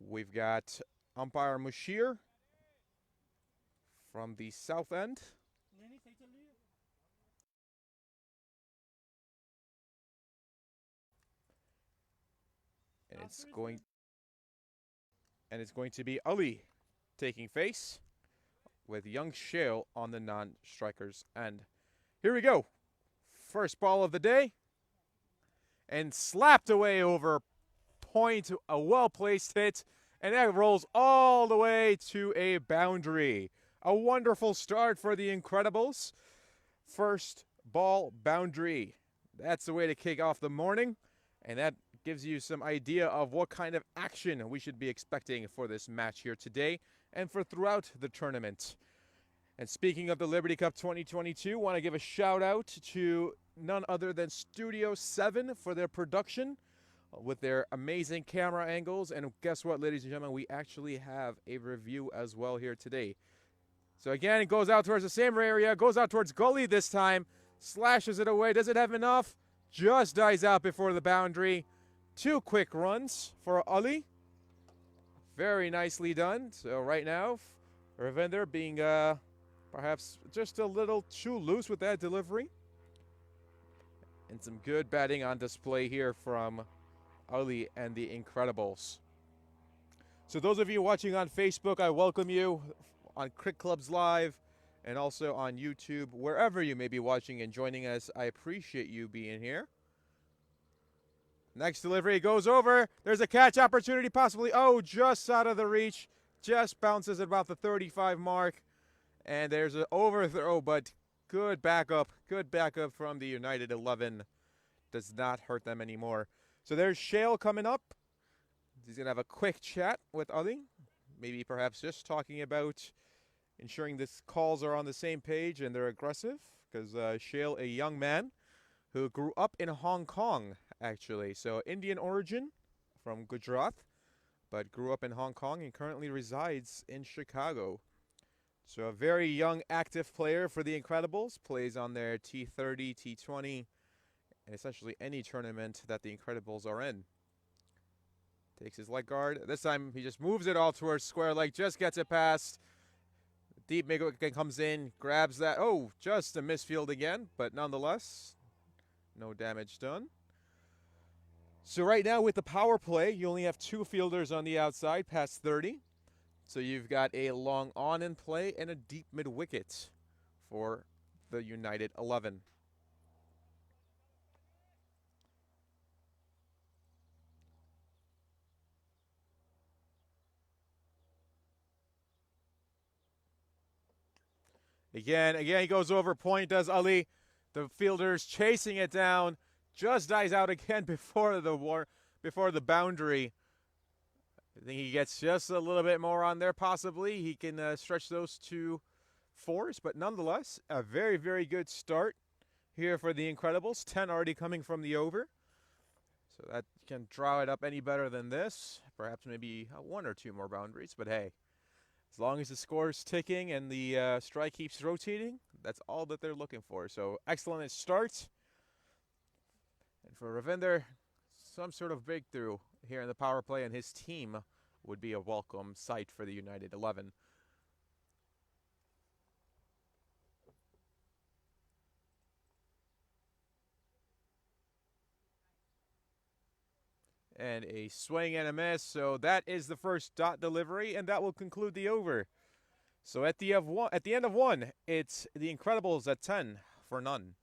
We've got umpire Mushir from the south end. And it's going to be Ali taking face with young Shale on the non-strikers end. Here we go. First ball of the day. And slapped away over point. A well-placed hit. And that rolls all the way to a boundary. A wonderful start for the Incredibles. First ball boundary. That's the way to kick off the morning. And that gives you some idea of what kind of action we should be expecting for this match here today and for throughout the tournament. And speaking of the Liberty Cup 2022, want to give a shout out to none other than Studio 7 for their production with their amazing camera angles. And guess what, ladies and gentlemen, we actually have a review as well here today. So again, it goes out towards the same area, goes out towards Gully this time, slashes it away. Does it have enough? Just dies out before the boundary. 2 quick runs for Ali. Very nicely done. So right now, Ravinder being perhaps just a little too loose with that delivery. And some good batting on display here from Ali and the Incredibles. So those of you watching on Facebook, I welcome you on Cricket Clubs Live and also on YouTube, wherever you may be watching and joining us. I appreciate you being here. Next delivery goes over. There's a catch opportunity possibly. Oh, just out of the reach. Just bounces at about the 35 mark. And there's an overthrow, but good backup. Good backup from the United 11. Does not hurt them anymore. So there's Shale coming up. He's going to have a quick chat with Ali. Maybe perhaps just talking about ensuring the calls are on the same page and they're aggressive. Because Shale, a young man who grew up in Hong Kong, actually. So Indian origin from Gujarat, but grew up in Hong Kong and currently resides in Chicago. So a very young, active player for the Incredibles. Plays on their T30, T20, and essentially any tournament that the Incredibles are in. Takes his leg guard. This time he just moves it all towards square leg, just gets it past. Deep mid comes in, grabs that. Oh, just a misfield again, but nonetheless, no damage done. So right now with the power play, you only have 2 fielders on the outside past 30. So you've got a long on in play and a deep mid wicket for the United 11. Again, he goes over point, does Ali. The fielder's chasing it down. Just dies out again before the boundary. I think he gets just a little bit more on there, possibly. He can stretch those to 4s, but nonetheless, a very, very good start here for the Incredibles. 10 already coming from the over. So that can draw it up any better than this. Perhaps maybe 1 or 2 more boundaries, but hey. As long as the score's ticking and the strike keeps rotating, that's all that they're looking for. So excellent start. And for Ravinder, some sort of breakthrough here in the power play, and his team would be a welcome sight for the United 11. And a swing and a miss. So that is the first dot delivery, and that will conclude the over. So at the end of one, it's the Incredibles at 10 for none.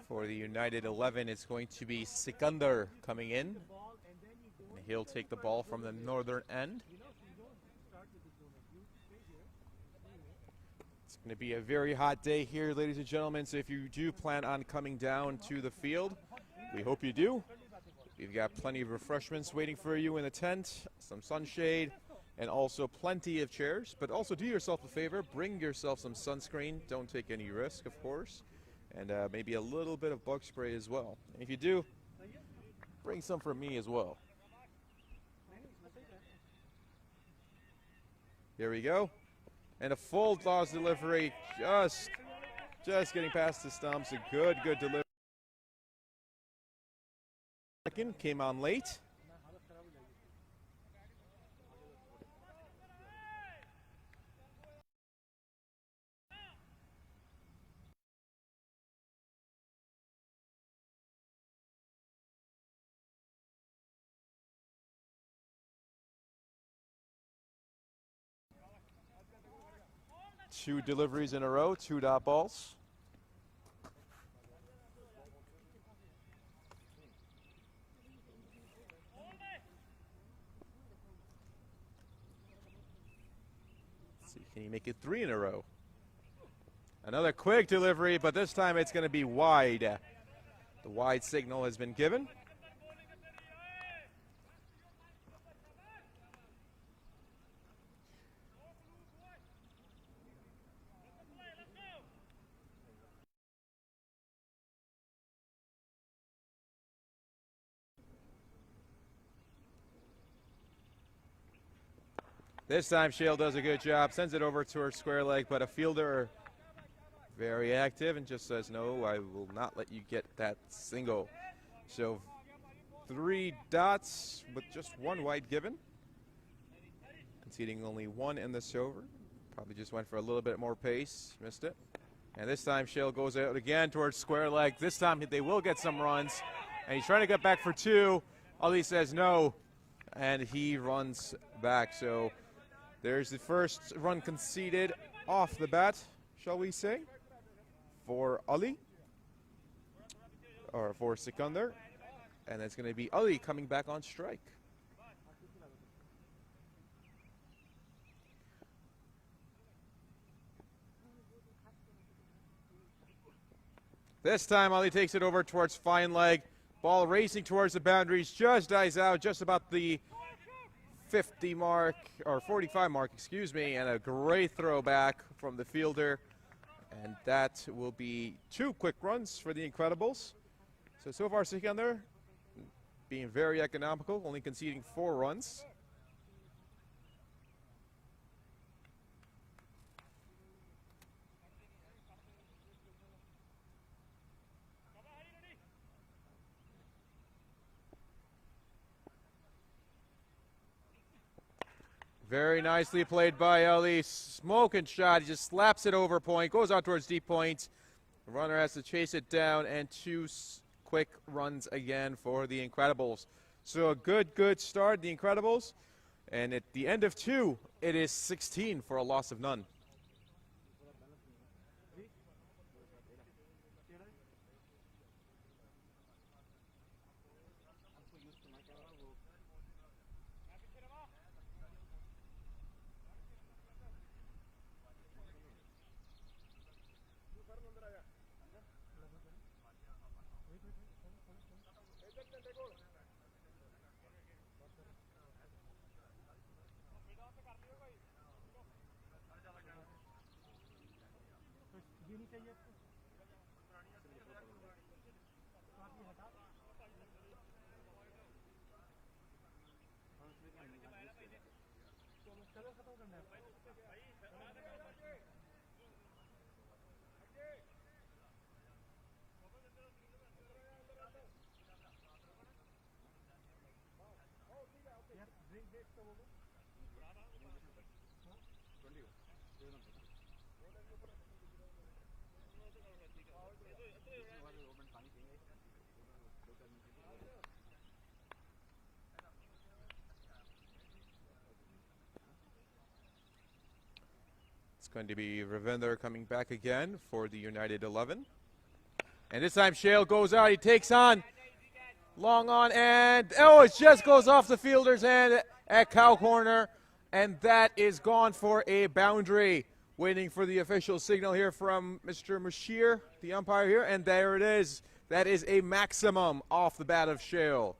For the United 11, it's going to be Sikandar coming in. And he'll take the ball from the northern end. It's going to be a very hot day here, ladies and gentlemen, so if you do plan on coming down to the field, we hope you do. We've got plenty of refreshments waiting for you in the tent, some sunshade, and also plenty of chairs. But also do yourself a favor, bring yourself some sunscreen. Don't take any risk, of course. And maybe a little bit of bug spray as well. And if you do, bring some for me as well. Here we go. And a full toss delivery, just getting past the stumps. A good delivery. Second came on late. Two deliveries in a row, 2 dot balls. Let's see, can he make it 3 in a row? Another quick delivery, but this time it's going to be wide. The wide signal has been given. This time Shale does a good job, sends it over to her square leg, but a fielder very active and just says, no, I will not let you get that single. So 3 dots with just 1 wide given. Conceding only 1 in this over. Probably just went for a little bit more pace, missed it. And this time Shale goes out again towards square leg. This time they will get some runs. And he's trying to get back for 2. Ali says no, and he runs back. So there's the first run conceded off the bat, shall we say, for Ali, or for Sikandar. And it's going to be Ali coming back on strike. This time Ali takes it over towards fine leg. Ball racing towards the boundaries, just dies out, just about the 50 mark, or 45 mark, excuse me, and a great throw back from the fielder. And that will be 2 quick runs for the Incredibles. So far Sikandar being very economical, only conceding 4 runs. Very nicely played by Ali. Smoking shot. He just slaps it over point. Goes out towards deep point. The runner has to chase it down. And 2 quick runs again for the Incredibles. So a good start, the Incredibles. And at the end of 2, it is 16 for a loss of none. It's going to be Ravinder coming back again for the United 11. And this time Shale goes out. He takes on long on, and oh, it just goes off the fielder's hand at cow corner, and that is gone for a boundary. Waiting for the official signal here from Mr. Mushir, the umpire here, and there it is. That is a maximum off the bat of Shale.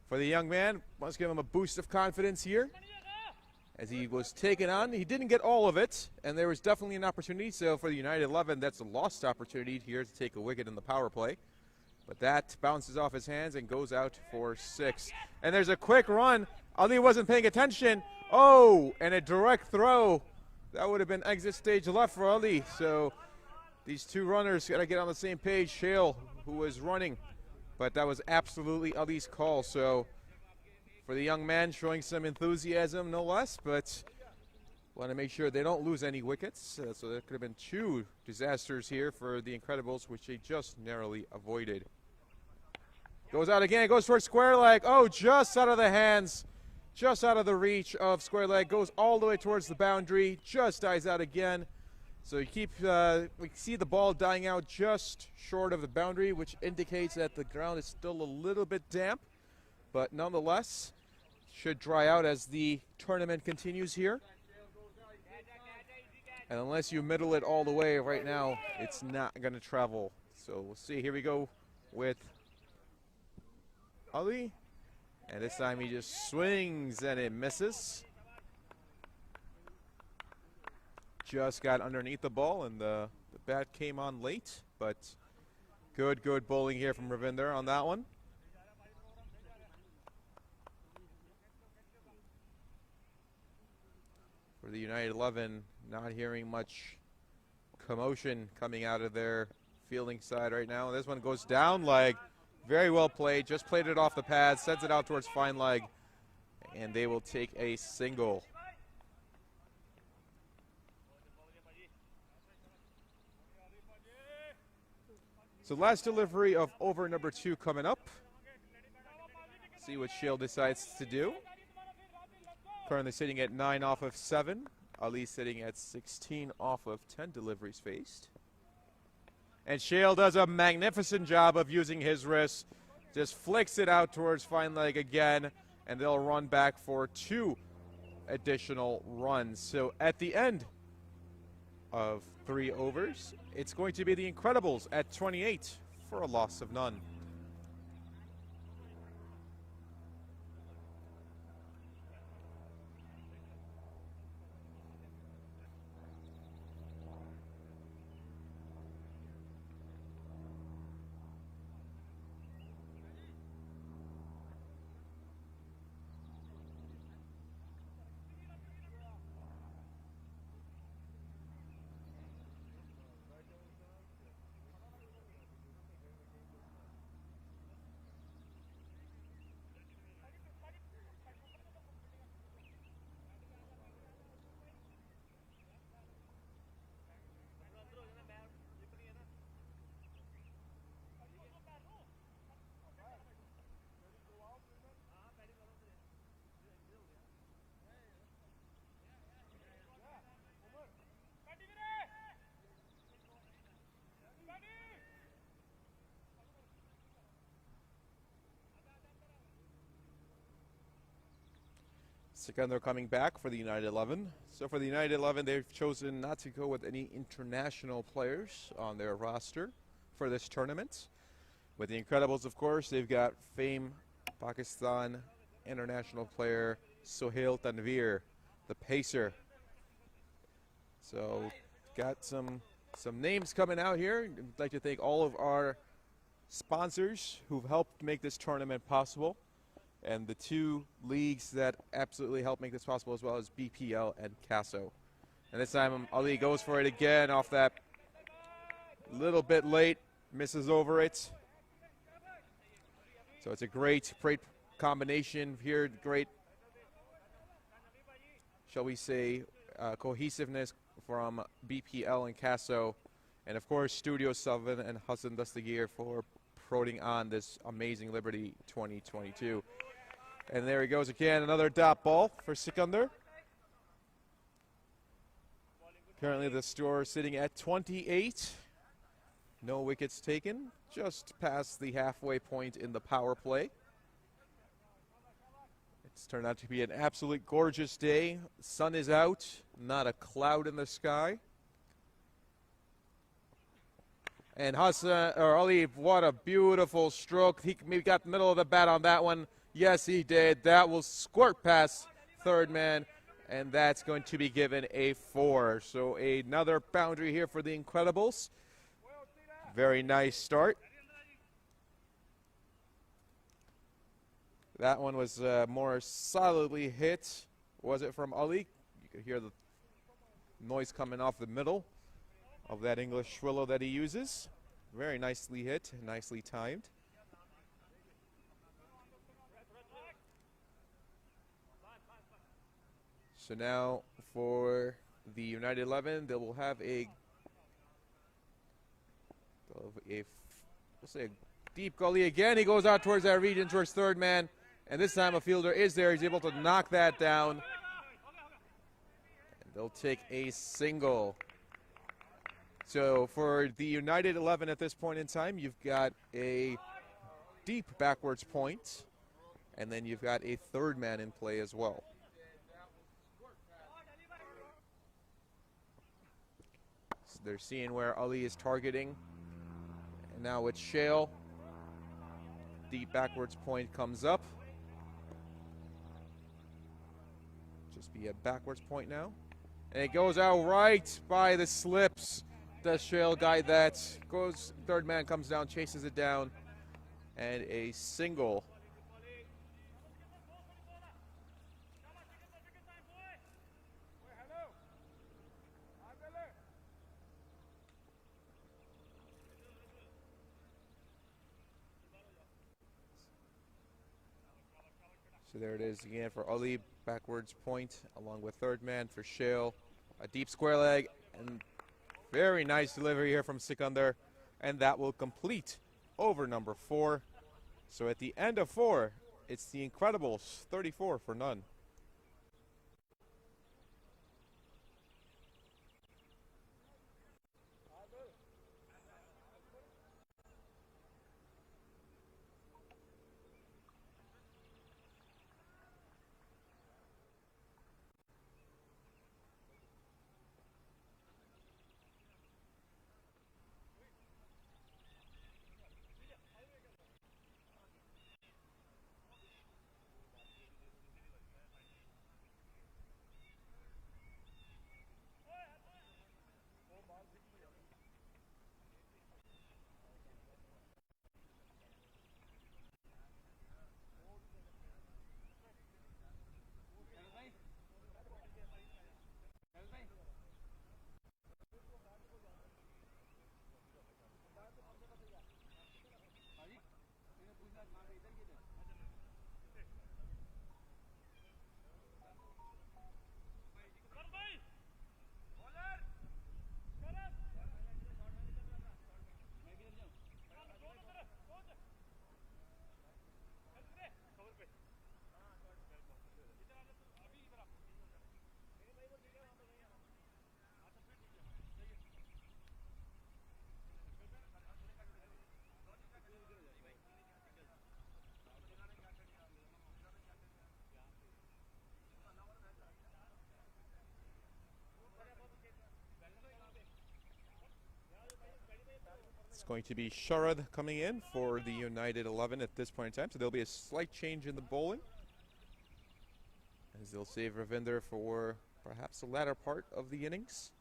For the young man, let's give him a boost of confidence here. As he was taken on, he didn't get all of it, and there was definitely an opportunity. So for the United 11, that's a lost opportunity here to take a wicket in the power play. But that bounces off his hands and goes out for 6. And there's a quick run. Ali wasn't paying attention. Oh, and a direct throw. That would have been exit stage left for Ali. So these two runners got to get on the same page. Shale, who was running, but that was absolutely Ali's call. So for the young man, showing some enthusiasm, no less, but want to make sure they don't lose any wickets. So there could have been 2 disasters here for the Incredibles, which they just narrowly avoided. Goes out again, goes for a square leg. Oh, just out of the hands, just out of the reach of square leg. Goes all the way towards the boundary, just dies out again. So you keep, we see the ball dying out just short of the boundary, which indicates that the ground is still a little bit damp, but nonetheless should dry out as the tournament continues here. And unless you middle it all the way right now, it's not going to travel. So we'll see. Here we go with Ali. And this time he just swings and it misses. Just got underneath the ball and the bat came on late. But good bowling here from Ravinder on that one. For the United 11, not hearing much commotion coming out of their fielding side right now. This one goes down leg. Very well played. Just played it off the pad, sends it out towards fine leg, and they will take a single. So last delivery of over number 2 coming up. See what Shale decides to do. Currently sitting at 9 off of 7. Ali sitting at 16 off of 10 deliveries faced. And Shale does a magnificent job of using his wrist. Just flicks it out towards fine leg again, and they'll run back for 2 additional runs. So at the end of 3 overs, it's going to be the Incredibles at 28 for a loss of none. Sikandar coming back for the United 11. So for the United 11, they've chosen not to go with any international players on their roster for this tournament. With the Incredibles, of course, they've got famed Pakistan international player Sohail Tanvir, the pacer. So got some names coming out here. I'd like to thank all of our sponsors who've helped make this tournament possible, and the 2 leagues that absolutely helped make this possible as well as BPL and CASO. And this time Ali goes for it again off that little bit late, misses over it. So it's a great combination here, great, shall we say, cohesiveness from BPL and CASO. And of course, Studio 7 and Hassan Dastagir for putting on this amazing Liberty 2022. And there he goes again, another dot ball for Sikandar. Currently the score sitting at 28. No wickets taken, just past the halfway point in the power play. It's turned out to be an absolute gorgeous day. Sun is out, not a cloud in the sky. And Ali, what a beautiful stroke. He maybe got the middle of the bat on that one. Yes, he did. That will squirt past third man, and that's going to be given a 4. So another boundary here for the Incredibles. Very nice start. That one was more solidly hit. Was it from Ali? You could hear the noise coming off the middle of that English swallow that he uses. Very nicely hit, nicely timed. So now for the United 11, they will have we'll say a deep gully again. He goes out towards that region, towards third man, and this time a fielder is there. He's able to knock that down. And they'll take a single. So for the United 11 at this point in time, you've got a deep backwards point, and then you've got a third man in play as well. So they're seeing where Ali is targeting. And now with Shale, deep backwards point comes up. Just be a backwards point now. And it goes out right by the slips. Does Shale guide that? Goes, third man comes down, chases it down, and a single. So there it is again for Ali, backwards point, along with third man for Shale. A deep square leg, and very nice delivery here from Sikandar, and that will complete over number 4. So at the end of 4, it's the Incredibles, 34 for none. It's going to be Sharad coming in for the United 11 at this point in time. So there'll be a slight change in the bowling, as they'll save Ravinder for perhaps the latter part of the innings.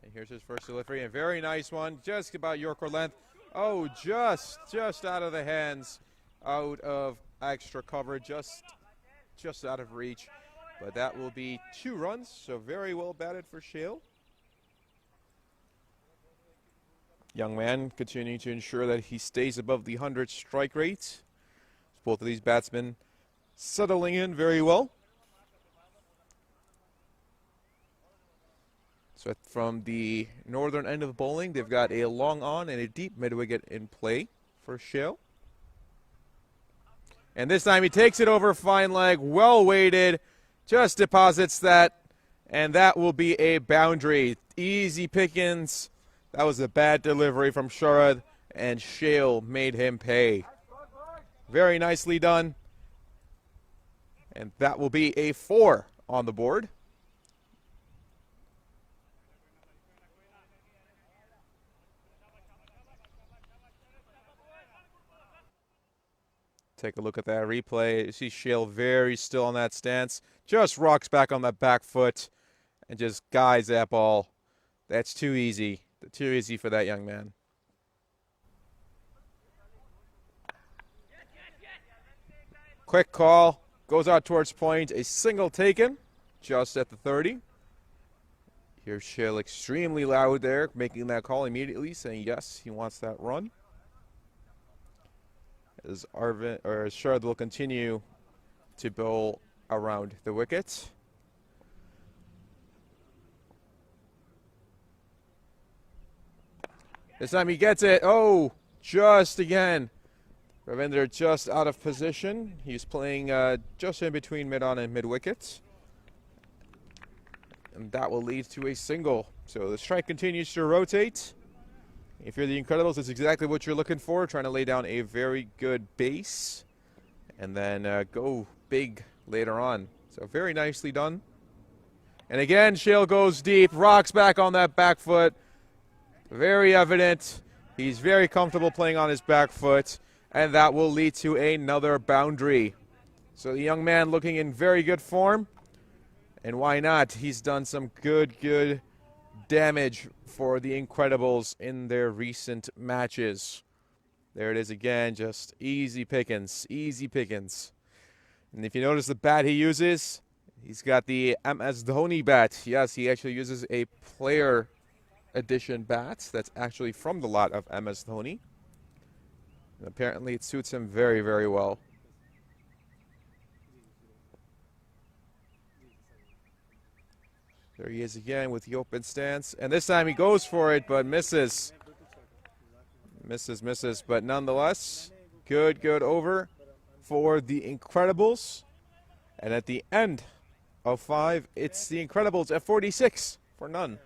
And here's his first delivery, a very nice one, just about Yorker length. Oh, just out of the hands, out of extra cover, just out of reach. But that will be 2 runs, so very well batted for Shale. Young man continuing to ensure that he stays above the 100 strike rate. Both of these batsmen settling in very well. So from the northern end of bowling, they've got a long on and a deep mid-wicket in play for Shale. And this time he takes it over fine leg, well weighted, just deposits that, and that will be a boundary. Easy pickings. That was a bad delivery from Sharad, and Shale made him pay. Very nicely done. And that will be a 4 on the board. Take a look at that replay. You see Shale very still on that stance. Just rocks back on that back foot and just guides that ball. That's too easy. Too easy for that young man. Quick call. Goes out towards point. A single taken just at the 30. Here's Shale extremely loud there, making that call immediately, saying yes, he wants that run. As Sharad will continue to bowl around the wicket. This time he gets it. Oh, just again. Ravinder just out of position. He's playing just in between mid-on and mid-wicket. And that will lead to a single. So the strike continues to rotate. If you're the Incredibles, it's exactly what you're looking for. Trying to lay down a very good base. And then go big later on. So very nicely done. And again, Shale goes deep. Rocks back on that back foot. Very evident. He's very comfortable playing on his back foot. And that will lead to another boundary. So the young man looking in very good form. And why not? He's done some good damage for the Incredibles in their recent matches. There it is again, just easy pickings, easy pickings. And if you notice the bat he uses, he's got the MS Dhoni bat. Yes, he actually uses a player edition bat that's actually from the lot of MS Dhoni. And apparently it suits him very well. There he is again with the open stance. And this time he goes for it, but misses. Misses. But nonetheless, good over for the Incredibles. And at the end of 5, it's the Incredibles at 46 for none.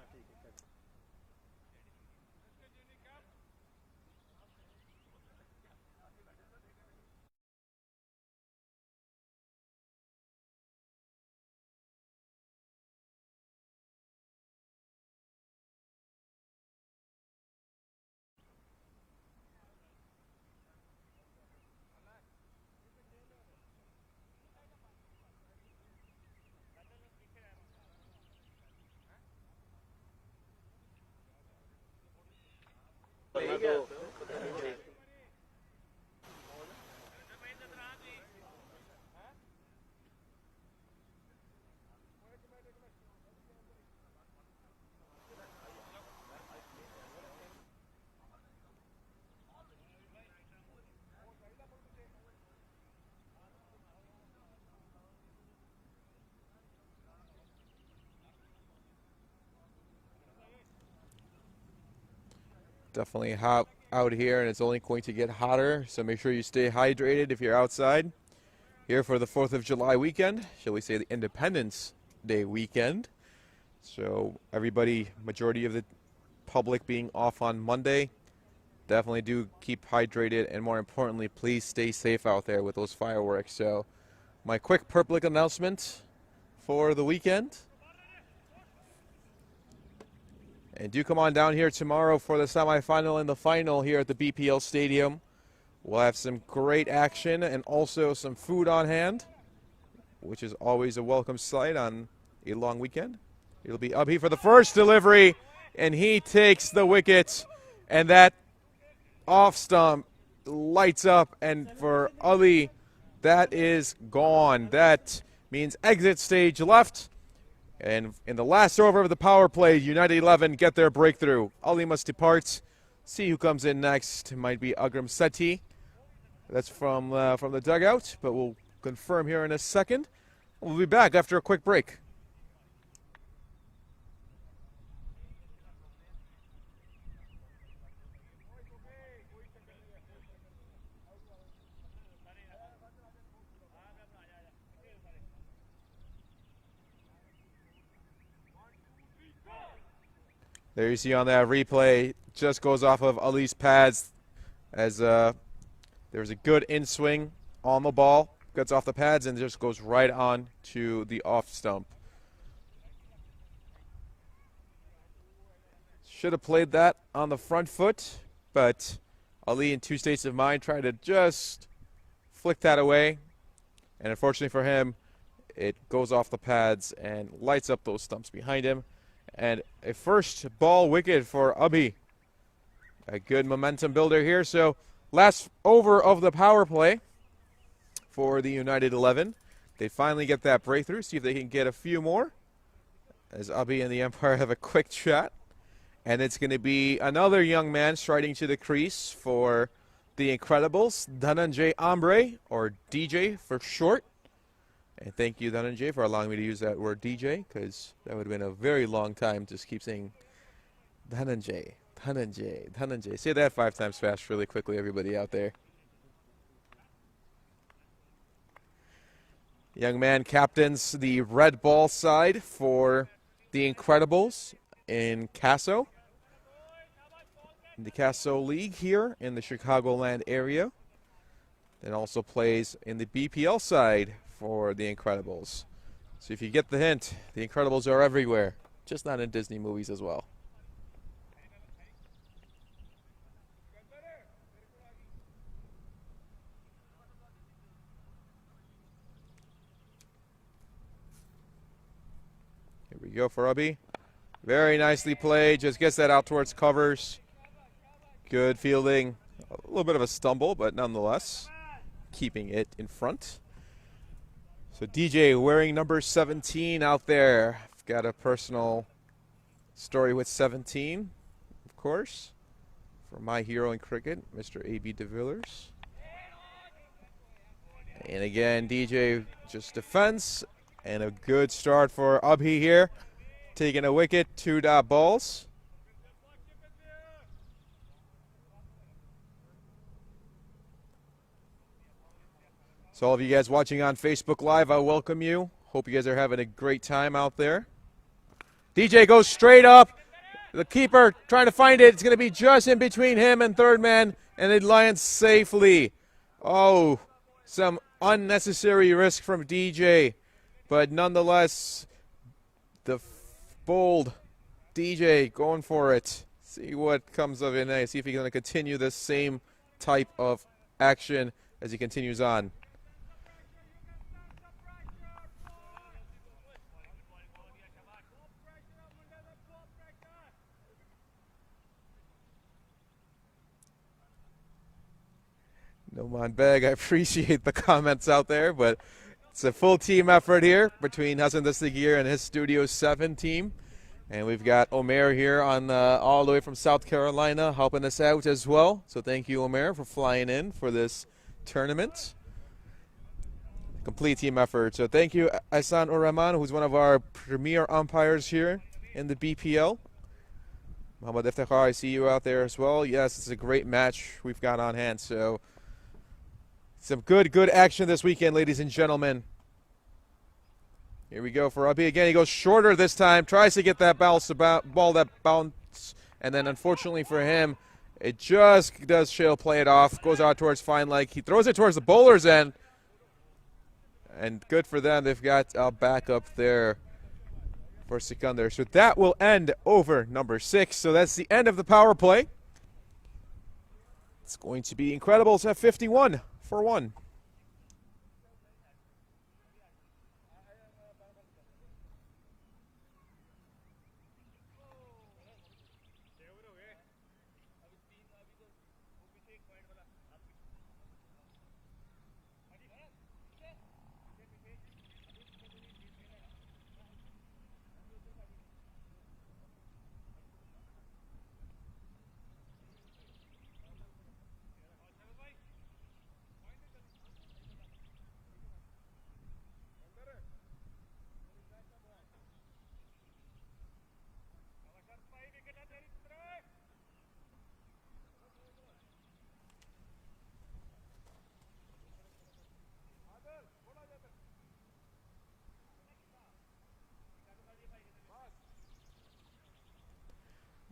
Definitely hot out here, and it's only going to get hotter, so make sure you stay hydrated if you're outside. Here for the 4th of July weekend, shall we say the Independence Day weekend. So everybody, majority of the public being off on Monday, definitely do keep hydrated, and more importantly, please stay safe out there with those fireworks. So my quick public announcement for the weekend. And do come on down here tomorrow for the semifinal and the final here at the BPL Stadium. We'll have some great action and also some food on hand, which is always a welcome sight on a long weekend. It'll be Abhi for the first delivery, and he takes the wicket, and that off stump lights up, and for Ali, that is gone. That means exit stage left. And in the last over of the power play, United 11 get their breakthrough. Ali must depart. See who comes in next. It might be Agram Sethi. That's from the dugout, but we'll confirm here in a second. We'll be back after a quick break. There you see on that replay, just goes off of Ali's pads as there's a good in swing on the ball, gets off the pads and just goes right on to the off stump. Should have played that on the front foot, but Ali in two states of mind tried to just flick that away, and unfortunately for him, it goes off the pads and lights up those stumps behind him. And a first ball wicket for Abhi. A good momentum builder here. So last over of the power play for the United 11. They finally get that breakthrough. See if they can get a few more. As Abhi and the umpire have a quick chat. And it's going to be another young man striding to the crease for the Incredibles. Dhananjay Ambre, or DJ for short. And thank you, Dhananjay, for allowing me to use that word DJ, because that would have been a very long time to just keep saying Dhananjay, Dhananjay, Dhananjay. Say that 5 times fast really quickly, everybody out there. Young man captains the red ball side for the Incredibles in Casso. In the Casso League here in the Chicagoland area. And also plays in the BPL side for the Incredibles. So if you get the hint, the Incredibles are everywhere, just not in Disney movies as well. Here we go for Abhi. Very nicely played, just gets that out towards covers. Good fielding. A little bit of a stumble, but nonetheless, keeping it in front. So DJ wearing number 17 out there. I've got a personal story with 17, of course, for my hero in cricket, Mr. A.B. de Villiers. And again, DJ just defense, and a good start for Abhi here. Taking a wicket, 2 dot balls. So all of you guys watching on Facebook Live, I welcome you. Hope you guys are having a great time out there. DJ goes straight up. The keeper trying to find it. It's going to be just in between him and third man, and it lands safely. Oh, some unnecessary risk from DJ. But nonetheless, the bold DJ going for it. See what comes of it. See if he's going to continue this same type of action as he continues on. Noman Beg, I appreciate the comments out there, but it's a full team effort here between Hassan Dastagir and his Studio 7 team. And we've got Omer here on all the way from South Carolina helping us out as well. So thank you, Omer, for flying in for this tournament. Complete team effort. So thank you, Ahsan Ur-Rahman, who's one of our premier umpires here in the BPL. Muhammad Iftikhar, I see you out there as well. Yes, it's a great match we've got on hand. So some good action this weekend, ladies and gentlemen. Here we go for Abhi again. He goes shorter this time, tries to get that ball that bounce, and then unfortunately for him, it just does play it off. Goes out towards fine leg. He throws it towards the bowler's end, and good for them. They've got a backup there for Sikandar. So that will end over number 6. So that's the end of the power play. It's going to be Incredibles at 51 for 1.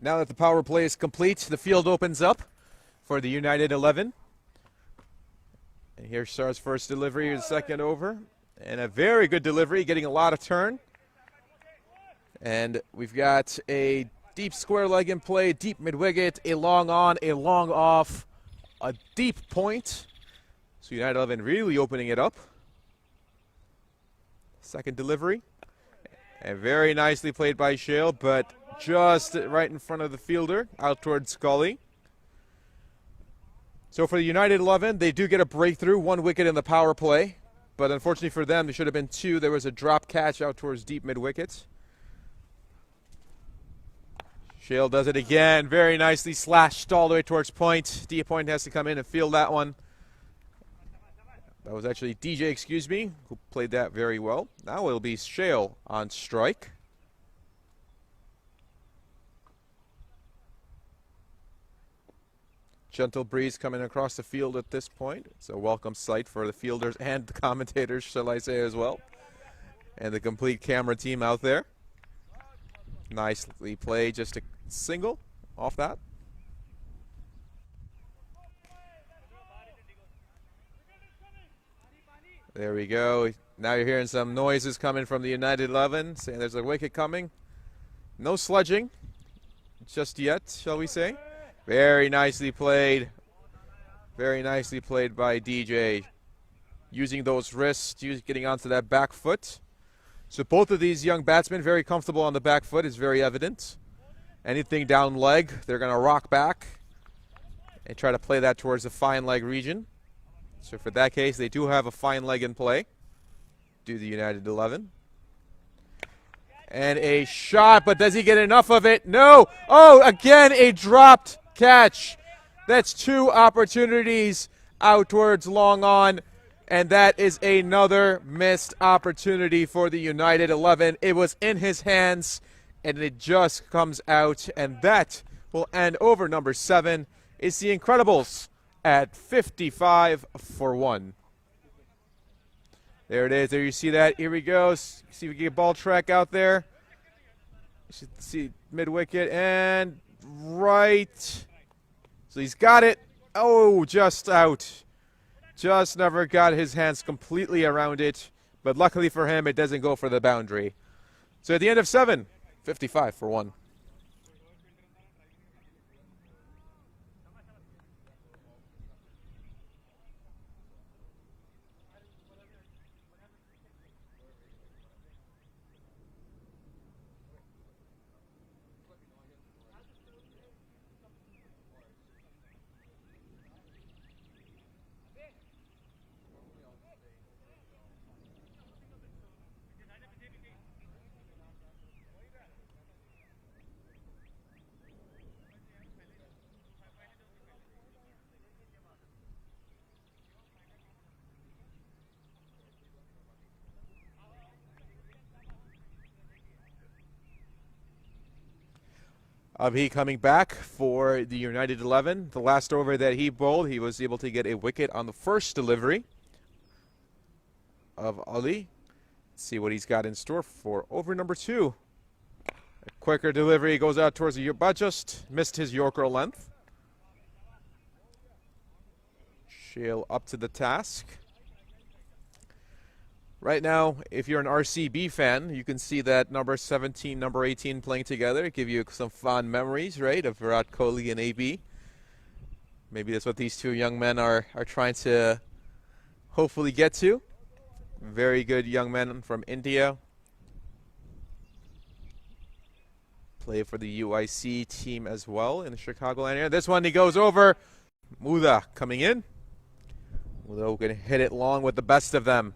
Now that the power play is complete, the field opens up for the United 11. And here starts first delivery, the second over. And a very good delivery, getting a lot of turn. And we've got a deep square leg in play, deep mid-wicket, a long on, a long off, a deep point. So United 11 really opening it up. Second delivery. And very nicely played by Shale, but just right in front of the fielder, out towards Scully. So for the United 11, they do get a breakthrough, 1 wicket in the power play. But unfortunately for them, there should have been 2. There was a drop catch out towards deep mid-wicket. Shale does it again, very nicely slashed all the way towards point. Deep point has to come in and field that one. That was actually DJ, who played that very well. Now it'll be Shale on strike. Gentle breeze coming across the field at this point. It's a welcome sight for the fielders and the commentators, shall I say, as well. And the complete camera team out there. Nicely played, just a single off that. There we go. Now you're hearing some noises coming from the United 11, saying there's a wicket coming. No sludging just yet, shall we say. Very nicely played. Very nicely played by DJ. Using those wrists, getting onto that back foot. So both of these young batsmen very comfortable on the back foot is very evident. Anything down leg, they're going to rock back and try to play that towards the fine leg region. So for that case, they do have a fine leg in play. Do the United 11. And a shot, but does he get enough of it? No! Oh, again, a dropped catch. That's 2 opportunities out towards long on. And that is another missed opportunity for the United 11. It was in his hands, and it just comes out. And that will end over number 7. It's the Incredibles at 55 for 1. There it is. There you see that. Here we go. See if we can get ball track out there. You should see mid-wicket and right. So he's got it. Oh, just out. Just never got his hands completely around it. But luckily for him, it doesn't go for the boundary. So at the end of 7, 55 for 1. Abhi coming back for the United 11. The last over that he bowled, he was able to get a wicket on the first delivery of Ali. Let's see what he's got in store for over number 2. A quicker delivery goes out towards the but just missed his Yorker length. Shale up to the task. Right now, if you're an RCB fan, you can see that number 17, number 18 playing together. Give you some fond memories, right, of Virat Kohli and AB. Maybe that's what these 2 young men are trying to hopefully get to. Very good young men from India. Play for the UIC team as well in the Chicagoland area. This one, he goes over. Muda coming in. Muda can hit it long with the best of them.